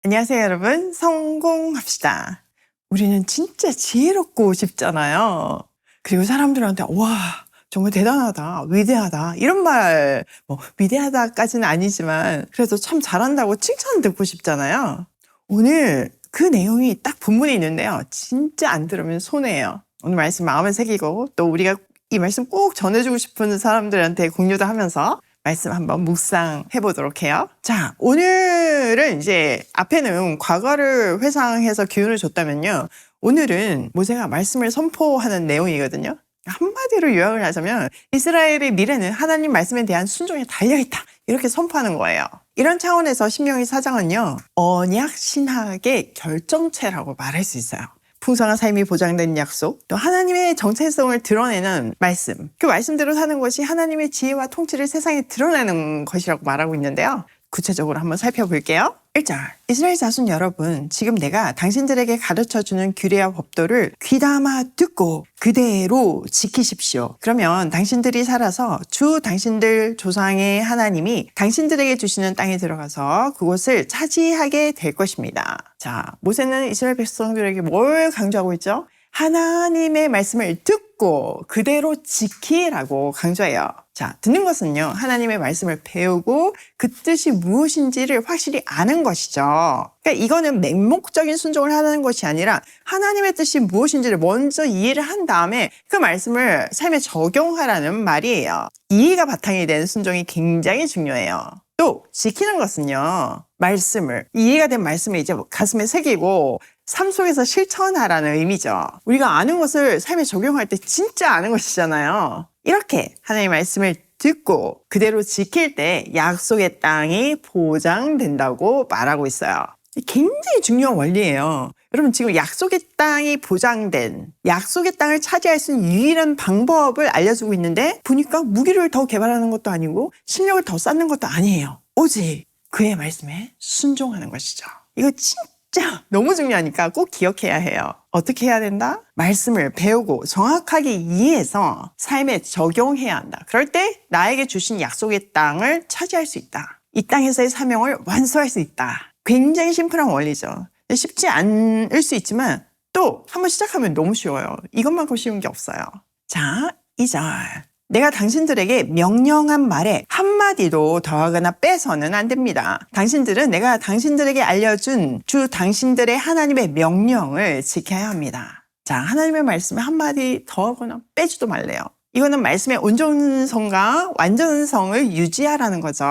안녕하세요, 여러분. 성공합시다. 우리는 진짜 지혜롭고 싶잖아요. 그리고 사람들한테 와, 정말 대단하다, 위대하다 이런 말, 위대하다까지는 아니지만 그래도 참 잘한다고 칭찬 듣고 싶잖아요. 오늘 그 내용이 딱 본문에 있는데요. 진짜 안 들으면 손해예요. 오늘 말씀 마음에 새기고 또 우리가 이 말씀 꼭 전해주고 싶은 사람들한테 공유도 하면서 말씀 한번 묵상해 보도록 해요. 자, 오늘은 이제 앞에는 과거를 회상해서 기운을 줬다면요. 오늘은 모세가 말씀을 선포하는 내용이거든요. 한마디로 요약을 하자면 이스라엘의 미래는 하나님 말씀에 대한 순종에 달려있다. 이렇게 선포하는 거예요. 이런 차원에서 신명기 4장은요. 언약 신학의 결정체라고 말할 수 있어요. 풍성한 삶이 보장된 약속, 또 하나님의 정체성을 드러내는 말씀, 그 말씀대로 사는 것이 하나님의 지혜와 통치를 세상에 드러내는 것이라고 말하고 있는데요. 구체적으로 한번 살펴볼게요. 1절, 이스라엘 자손 여러분, 지금 내가 당신들에게 가르쳐주는 규례와 법도를 귀담아 듣고 그대로 지키십시오. 그러면 당신들이 살아서 주 당신들 조상의 하나님이 당신들에게 주시는 땅에 들어가서 그곳을 차지하게 될 것입니다. 자, 모세는 이스라엘 백성들에게 뭘 강조하고 있죠? 하나님의 말씀을 듣고 그대로 지키라고 강조해요. 자, 듣는 것은요, 하나님의 말씀을 배우고 그 뜻이 무엇인지를 확실히 아는 것이죠. 그러니까 이거는 맹목적인 순종을 하는 것이 아니라 하나님의 뜻이 무엇인지를 먼저 이해를 한 다음에 그 말씀을 삶에 적용하라는 말이에요. 이해가 바탕이 되는 순종이 굉장히 중요해요. 또 지키는 것은요, 이해가 된 말씀을 이제 가슴에 새기고 삶 속에서 실천하라는 의미죠. 우리가 아는 것을 삶에 적용할 때 진짜 아는 것이잖아요. 이렇게 하나님의 말씀을 듣고 그대로 지킬 때 약속의 땅이 보장된다고 말하고 있어요. 굉장히 중요한 원리예요. 여러분, 지금 약속의 땅이 보장된, 약속의 땅을 차지할 수 있는 유일한 방법을 알려주고 있는데 보니까 무기를 더 개발하는 것도 아니고 실력을 더 쌓는 것도 아니에요. 오직 그의 말씀에 순종하는 것이죠. 이거 진짜 너무 중요하니까 꼭 기억해야 해요. 어떻게 해야 된다? 말씀을 배우고 정확하게 이해해서 삶에 적용해야 한다. 그럴 때 나에게 주신 약속의 땅을 차지할 수 있다. 이 땅에서의 사명을 완수할 수 있다. 굉장히 심플한 원리죠. 쉽지 않을 수 있지만 또 한번 시작하면 너무 쉬워요. 이것만큼 쉬운 게 없어요. 자, 2절. 내가 당신들에게 명령한 말에 한마디도 더하거나 빼서는 안 됩니다. 당신들은 내가 당신들에게 알려준 주 당신들의 하나님의 명령을 지켜야 합니다. 자, 하나님의 말씀에 한마디 더하거나 빼지도 말래요. 이거는 말씀의 온전성과 완전성을 유지하라는 거죠.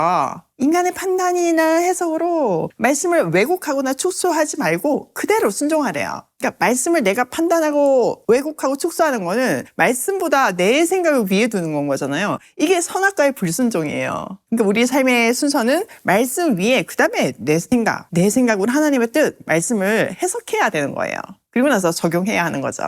인간의 판단이나 해석으로 말씀을 왜곡하거나 축소하지 말고 그대로 순종하래요. 그러니까 말씀을 내가 판단하고 왜곡하고 축소하는 거는 말씀보다 내 생각을 위에 두는 건 거잖아요. 이게 선악과의 불순종이에요. 그러니까 우리 삶의 순서는 말씀 위에 그다음에 내 생각으로 하나님의 뜻, 말씀을 해석해야 되는 거예요. 그리고 나서 적용해야 하는 거죠.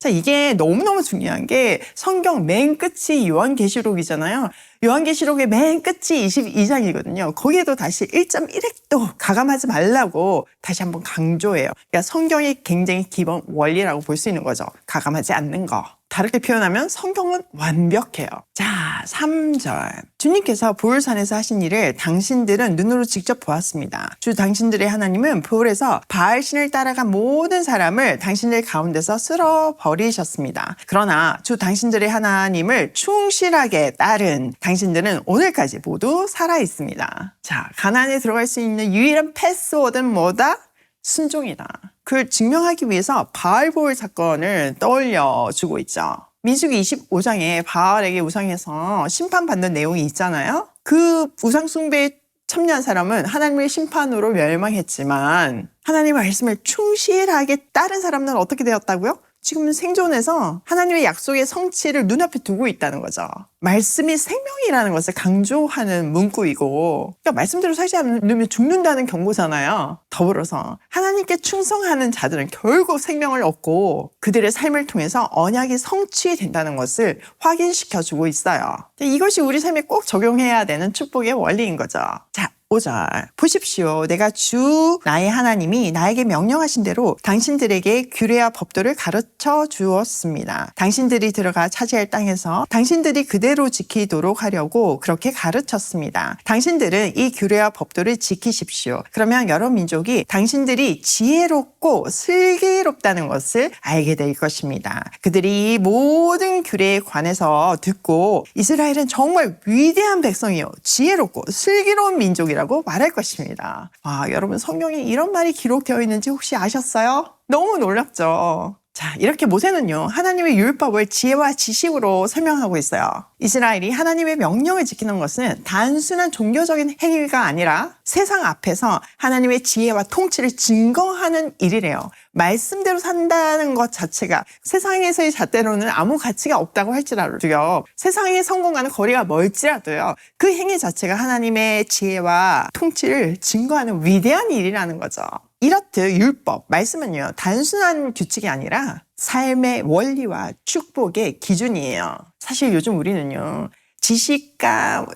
자, 이게 너무너무 중요한 게 성경 맨 끝이 요한계시록이잖아요. 요한계시록의 맨 끝이 22장이거든요. 거기에도 다시 1.1핵도 가감하지 말라고 다시 한번 강조해요. 그러니까 성경이 굉장히 기본 원리라고 볼 수 있는 거죠. 가감하지 않는 거. 다르게 표현하면 성경은 완벽해요. 자, 3절. 주님께서 보울산에서 하신 일을 당신들은 눈으로 직접 보았습니다. 주 당신들의 하나님은 보울에서 바알신을 따라간 모든 사람을 당신들 가운데서 쓸어버리셨습니다. 그러나 주 당신들의 하나님을 충실하게 따른 당신들은 오늘까지 모두 살아있습니다. 자, 가나안에 들어갈 수 있는 유일한 패스워드는 뭐다? 순종이다. 그걸 증명하기 위해서 바알보울 사건을 떠올려주고 있죠. 민수기 25장에 바알에게 우상해서 심판받는 내용이 있잖아요. 그 우상 숭배에 참여한 사람은 하나님의 심판으로 멸망했지만 하나님의 말씀을 충실하게 따른 사람은 어떻게 되었다고요? 지금은 생존해서 하나님의 약속의 성취를 눈앞에 두고 있다는 거죠. 말씀이 생명이라는 것을 강조하는 문구이고, 그러니까 말씀대로 살지 않으면 죽는다는 경고잖아요. 더불어서 하나님께 충성하는 자들은 결국 생명을 얻고 그들의 삶을 통해서 언약이 성취된다는 것을 확인시켜주고 있어요. 이것이 우리 삶에 꼭 적용해야 되는 축복의 원리인 거죠. 자, 5절 보십시오. 내가 주 나의 하나님이 나에게 명령하신 대로 당신들에게 규례와 법도를 가르쳐 주었습니다. 당신들이 들어가 차지할 땅에서 당신들이 그대로 지키도록 하려고 그렇게 가르쳤습니다. 당신들은 이 규례와 법도를 지키십시오. 그러면 여러 민족이 당신들이 지혜롭고 슬기롭다는 것을 알게 될 것입니다. 그들이 이 모든 규례에 관해서 듣고 이스라엘은 정말 위대한 백성이요, 지혜롭고 슬기로운 민족이라고 말할 것입니다. 여러분, 성경에 이런 말이 기록되어 있는지 혹시 아셨어요? 너무 놀랍죠? 자, 이렇게 모세는요, 하나님의 율법을 지혜와 지식으로 설명하고 있어요. 이스라엘이 하나님의 명령을 지키는 것은 단순한 종교적인 행위가 아니라 세상 앞에서 하나님의 지혜와 통치를 증거하는 일이래요. 말씀대로 산다는 것 자체가 세상에서의 잣대로는 아무 가치가 없다고 할지라도요, 세상의 성공과는 거리가 멀지라도요, 그 행위 자체가 하나님의 지혜와 통치를 증거하는 위대한 일이라는 거죠. 이렇듯 율법, 말씀은요, 단순한 규칙이 아니라 삶의 원리와 축복의 기준이에요. 사실 요즘 우리는요, 지식과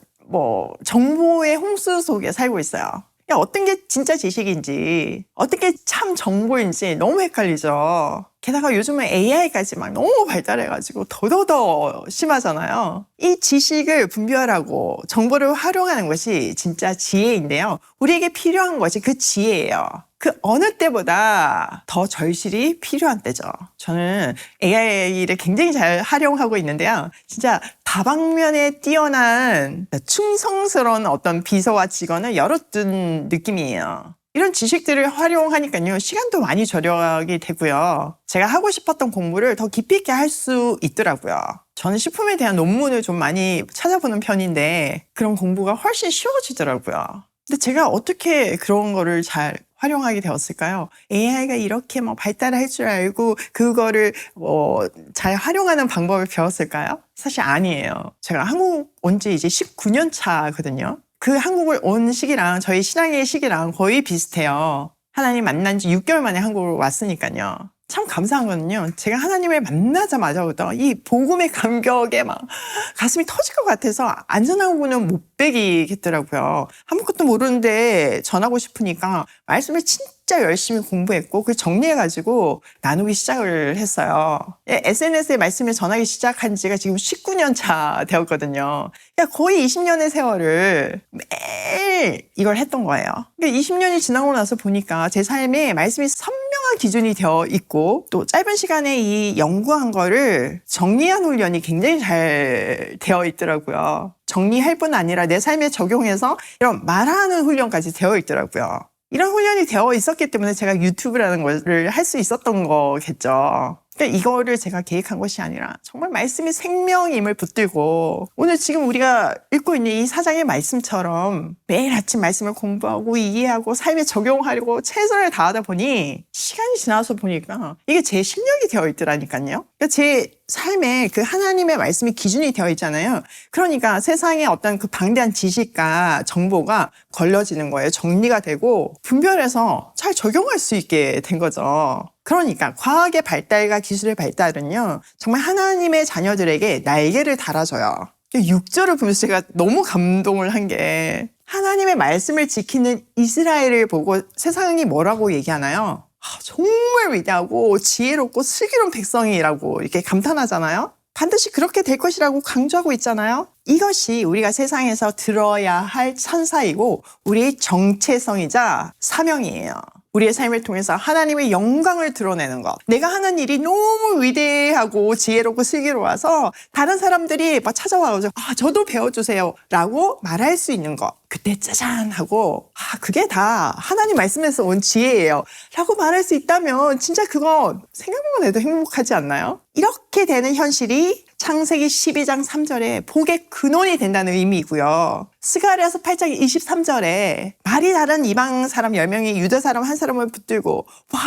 정보의 홍수 속에 살고 있어요. 어떤 게 진짜 지식인지, 어떤 게 참 정보인지 너무 헷갈리죠. 게다가 요즘은 AI까지 막 너무 발달해가지고 더더더 심하잖아요. 이 지식을 분별하고 정보를 활용하는 것이 진짜 지혜인데요. 우리에게 필요한 것이 그 지혜예요. 그 어느 때보다 더 절실히 필요한 때죠. 저는 AI를 굉장히 잘 활용하고 있는데요. 진짜 다방면에 뛰어난 충성스러운 어떤 비서와 직원을 열어둔 느낌이에요. 이런 지식들을 활용하니까요, 시간도 많이 절약이 되고요. 제가 하고 싶었던 공부를 더 깊이 있게 할 수 있더라고요. 저는 식품에 대한 논문을 좀 많이 찾아보는 편인데 그런 공부가 훨씬 쉬워지더라고요. 근데 제가 어떻게 그런 거를 잘 활용하게 되었을까요? AI가 이렇게 발달할 줄 알고 그거를 잘 활용하는 방법을 배웠을까요? 사실 아니에요. 제가 한국 온 지 이제 19년 차거든요. 그 한국을 온 시기랑 저희 신앙의 시기랑 거의 비슷해요. 하나님 만난 지 6개월 만에 한국으로 왔으니까요. 참 감사한 거는요, 제가 하나님을 만나자마자부터 이 복음의 감격에 가슴이 터질 것 같아서 안전하고는 못 베기겠더라고요. 아무것도 모르는데 전하고 싶으니까 말씀을 진짜 열심히 공부했고 그걸 정리해가지고 나누기 시작을 했어요. SNS에 말씀을 전하기 시작한 지가 지금 19년 차 되었거든요. 그러니까 거의 20년의 세월을 매일 이걸 했던 거예요. 그러니까 20년이 지나고 나서 보니까 제 삶에 말씀이 선명한 기준이 되어 있고 또 짧은 시간에 이 연구한 거를 정리한 훈련이 굉장히 잘 되어 있더라고요. 정리할 뿐 아니라 내 삶에 적용해서 이런 말하는 훈련까지 되어 있더라고요. 이런 훈련이 되어 있었기 때문에 제가 유튜브라는 것을 할 수 있었던 거겠죠. 그러니까 이거를 제가 계획한 것이 아니라 정말 말씀이 생명임을 붙들고 오늘 지금 우리가 읽고 있는 이 사장의 말씀처럼 매일 아침 말씀을 공부하고 이해하고 삶에 적용하려고 최선을 다하다 보니 시간이 지나서 보니까 이게 제 실력이 되어 있더라니까요. 그러니까 제 삶에 그 하나님의 말씀이 기준이 되어 있잖아요. 그러니까 세상에 어떤 그 방대한 지식과 정보가 걸러지는 거예요. 정리가 되고 분별해서 잘 적용할 수 있게 된 거죠. 그러니까 과학의 발달과 기술의 발달은요, 정말 하나님의 자녀들에게 날개를 달아줘요. 6절을 보면서 제가 너무 감동을 한 게 하나님의 말씀을 지키는 이스라엘을 보고 세상이 뭐라고 얘기하나요? 정말 위대하고 지혜롭고 슬기로운 백성이라고 이렇게 감탄하잖아요. 반드시 그렇게 될 것이라고 강조하고 있잖아요. 이것이 우리가 세상에서 들어야 할 찬사이고 우리의 정체성이자 사명이에요. 우리의 삶을 통해서 하나님의 영광을 드러내는 것. 내가 하는 일이 너무 위대하고 지혜롭고 슬기로워서 다른 사람들이 찾아와서 저도 배워주세요 라고 말할 수 있는 것. 그때 짜잔 하고 그게 다 하나님 말씀에서 온 지혜예요 라고 말할 수 있다면 진짜 그거 생각만 해도 행복하지 않나요? 이렇게 되는 현실이 창세기 12장 3절에 복의 근원이 된다는 의미이고요. 스가랴서 8장 23절에 말이 다른 이방 사람 10명이 유다 사람 한 사람을 붙들고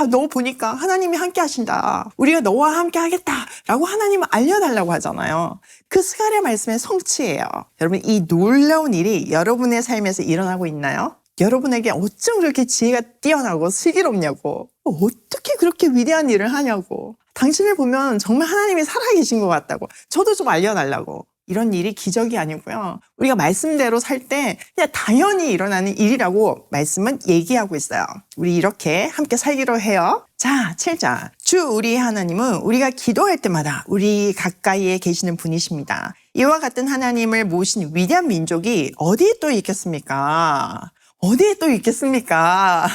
너 보니까 하나님이 함께 하신다. 우리가 너와 함께 하겠다 라고 하나님을 알려달라고 하잖아요. 그 스가랴 말씀의 성취예요. 여러분, 이 놀라운 일이 여러분의 삶에서 일어나고 있나요? 여러분에게 어쩜 그렇게 지혜가 뛰어나고 슬기롭냐고, 어떻게 그렇게 위대한 일을 하냐고, 당신을 보면 정말 하나님이 살아계신 것 같다고, 저도 좀 알려달라고, 이런 일이 기적이 아니고요. 우리가 말씀대로 살 때 그냥 당연히 일어나는 일이라고 말씀은 얘기하고 있어요. 우리 이렇게 함께 살기로 해요. 자, 7장. 주 우리 하나님은 우리가 기도할 때마다 우리 가까이에 계시는 분이십니다. 이와 같은 하나님을 모신 위대한 민족이 어디에 또 있겠습니까? 어디에 또 있겠습니까?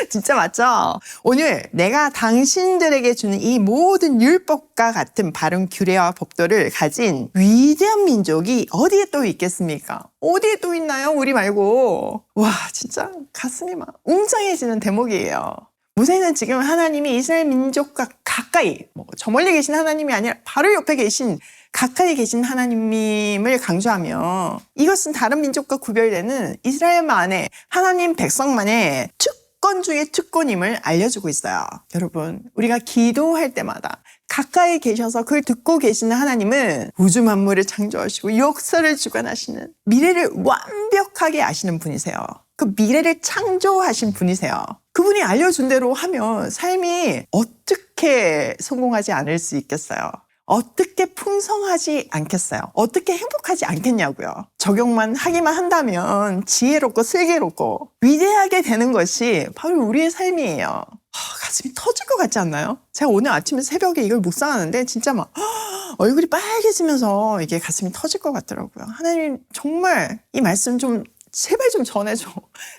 진짜 맞죠? 오늘 내가 당신들에게 주는 이 모든 율법과 같은 바른 규례와 법도를 가진 위대한 민족이 어디에 또 있겠습니까? 어디에 또 있나요? 우리 말고. 와, 진짜 가슴이 막 웅장해지는 대목이에요. 모세는 지금 하나님이 이스라엘 민족과 가까이, 저 멀리 계신 하나님이 아니라 바로 옆에 계신 가까이 계신 하나님을 강조하며 이것은 다른 민족과 구별되는 이스라엘만의 하나님 백성만의 특권 중의 특권임을 알려주고 있어요. 여러분, 우리가 기도할 때마다 가까이 계셔서 그걸 듣고 계시는 하나님은 우주 만물을 창조하시고 역사를 주관하시는 미래를 완벽하게 아시는 분이세요. 그 미래를 창조하신 분이세요. 그분이 알려준 대로 하면 삶이 어떻게 성공하지 않을 수 있겠어요? 어떻게 풍성하지 않겠어요? 어떻게 행복하지 않겠냐고요. 적용만 하기만 한다면 지혜롭고 슬기롭고 위대하게 되는 것이 바로 우리의 삶이에요. 가슴이 터질 것 같지 않나요? 제가 오늘 아침에 새벽에 이걸 묵상하는데 진짜 막 얼굴이 빨개지면서 이게 가슴이 터질 것 같더라고요. 하나님 정말 이 말씀 좀 제발 좀 전해줘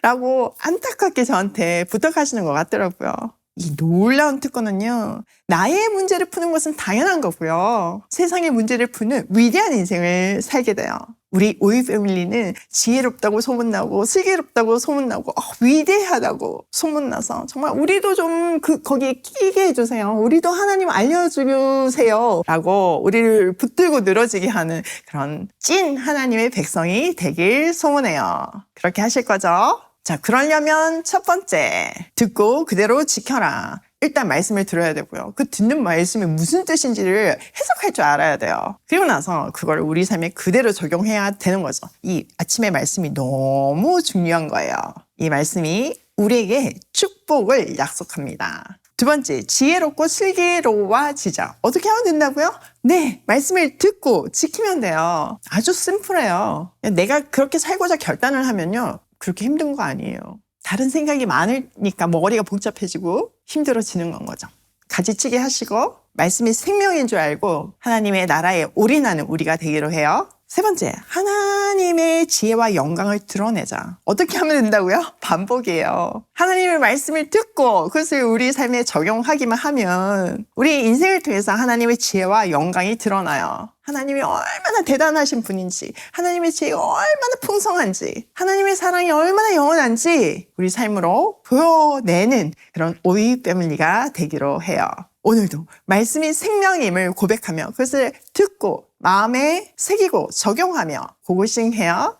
라고 안타깝게 저한테 부탁하시는 것 같더라고요. 이 놀라운 특권은요, 나의 문제를 푸는 것은 당연한 거고요. 세상의 문제를 푸는 위대한 인생을 살게 돼요. 우리 오이 패밀리는 지혜롭다고 소문나고 슬기롭다고 소문나고 위대하다고 소문나서 정말 우리도 좀 거기에 끼게 해주세요. 우리도 하나님 알려주세요 라고 우리를 붙들고 늘어지게 하는 그런 찐 하나님의 백성이 되길 소원해요. 그렇게 하실 거죠? 자, 그러려면 첫 번째, 듣고 그대로 지켜라. 일단 말씀을 들어야 되고요. 그 듣는 말씀이 무슨 뜻인지를 해석할 줄 알아야 돼요. 그리고 나서 그걸 우리 삶에 그대로 적용해야 되는 거죠. 이 아침의 말씀이 너무 중요한 거예요. 이 말씀이 우리에게 축복을 약속합니다. 두 번째, 지혜롭고 슬기로워지자. 어떻게 하면 된다고요? 네, 말씀을 듣고 지키면 돼요. 아주 심플해요. 내가 그렇게 살고자 결단을 하면요, 그렇게 힘든 거 아니에요. 다른 생각이 많으니까 머리가 복잡해지고 힘들어지는 건 거죠. 가지치기 하시고 말씀이 생명인 줄 알고 하나님의 나라에 올인하는 우리가 되기로 해요. 세 번째, 하나님의 지혜와 영광을 드러내자. 어떻게 하면 된다고요? 반복이에요. 하나님의 말씀을 듣고 그것을 우리 삶에 적용하기만 하면 우리 인생을 통해서 하나님의 지혜와 영광이 드러나요. 하나님이 얼마나 대단하신 분인지, 하나님의 지혜가 얼마나 풍성한지, 하나님의 사랑이 얼마나 영원한지 우리 삶으로 보여내는 그런 오이 패밀리가 되기로 해요. 오늘도 말씀이 생명임을 고백하며 그것을 듣고 마음에 새기고 적용하며 고고싱 해요.